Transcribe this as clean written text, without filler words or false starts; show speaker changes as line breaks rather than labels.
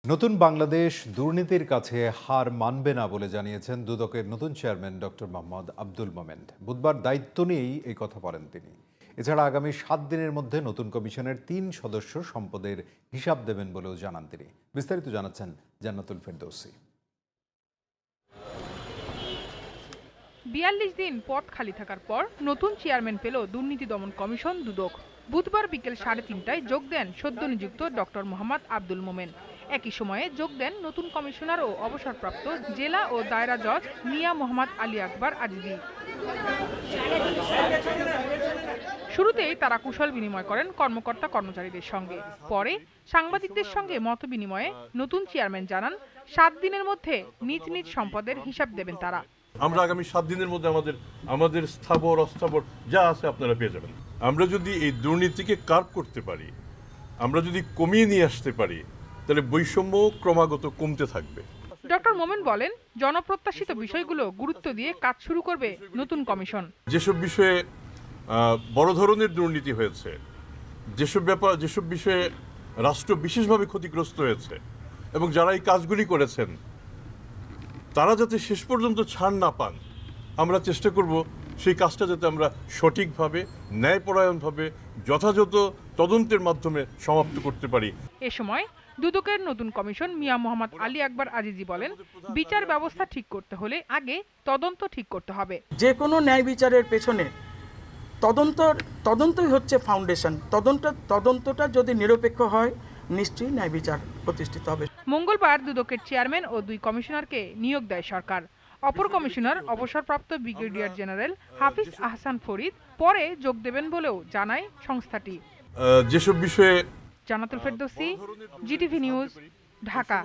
নতুন বাংলাদেশ দুর্নীতির কাছে হার মানবে না বলে জানিয়েছেন দুদকের নতুন চেয়ারম্যান ডক্টর মোহাম্মদ আব্দুল মোমেন। বুধবার দায়িত্ব নিয়েই এই কথা বলেন তিনি। এছাড়া আগামী 7 দিনের মধ্যে নতুন কমিশনের 3 সদস্য সম্পদের হিসাব দেবেন বলেও জানান তিনি। বিস্তারিত জানাচ্ছেন জান্নাতুল ফেরদৌসী।
42 দিন পদ খালি থাকার পর নতুন চেয়ারম্যান পেল দুর্নীতি দমন কমিশন দুদক। বুধবার বিকেল 3:30টায় যোগ দেন সদ্য নিযুক্ত ডক্টর মোহাম্মদ আব্দুল মোমেন। একই সময়ে যোগ দেন নতুন কমিশনার ও অবসরপ্রাপ্ত জেলা ও দায়রা জজ মিয়া মোহাম্মদ আলী আকবর আজিজি। শুরুতেই তারা কুশল বিনিময় করেন কর্মকর্তা কর্মচারীদের সঙ্গে। পরে সাংবাদিকদের সঙ্গে মত বিনিময়ে নতুন চেয়ারম্যান জানান 7 দিনের মধ্যে নিজ নিজ সম্পদের হিসাব দেবেন তারা।
আমরা আগামী 7 দিনের মধ্যে আমাদের স্থাবর অস্থাবর যা আছে আপনারা পেয়ে যাবেন। আমরা যদি এই দুর্নীতিকে কার্ভ করতে পারি, আমরা যদি কমিয়ে নিয়ে আসতে পারি, তাহলে বৈষম্য ক্রমাগত কমতে থাকবে।
ডক্টর মোমেন বলেন, জনপ্রত্যাশিত বিষয়গুলো গুরুত্ব দিয়ে কাজ শুরু করবে নতুন কমিশন।
যেসব বিষয়ে বড় ধরনের দুর্নীতি হয়েছে, যেসব বিষয়ে রাষ্ট্র বিশেষভাবে ক্ষতিগ্রস্ত হয়েছে এবং যারা এই কাজগুলি করেছেন তারা যাতে শেষ পর্যন্ত ছাড় না পান, আমরা চেষ্টা করব সেই কাজটা যাতে আমরা সঠিকভাবে, ন্যায়পরায়ণভাবে, যথাযথ তদন্তের মাধ্যমে সমাপ্ত করতে পারি।
এ সময় দুদকের নতুন কমিশন মিয়া মোহাম্মদ আলী আকবর আজিজি বলেন, বিচার ব্যবস্থা ঠিক করতে হলে আগে তদন্ত ঠিক করতে হবে।
যে কোনো ন্যায় বিচারের পেছনে তদন্তই হচ্ছে ফাউন্ডেশন। তদন্তটা যদি নিরপেক্ষ হয়, নিশ্চয়ই ন্যায় বিচার প্রতিষ্ঠিত হবে।
মঙ্গলবার দুদকের চেয়ারম্যান ও 2 কমিশনারকে নিয়োগ দেয় সরকার। অপর কমিশনার অবসরপ্রাপ্ত ব্রিগেডিয়ার জেনারেল হাফিজ আহসান ফরিদ পরে যোগ দেবেন বলেও জানায় সংস্থাটি।
যেসব বিষয়ে
জান্নাতুল ফেরদৌসী, জিটিভি নিউজ, ঢাকা।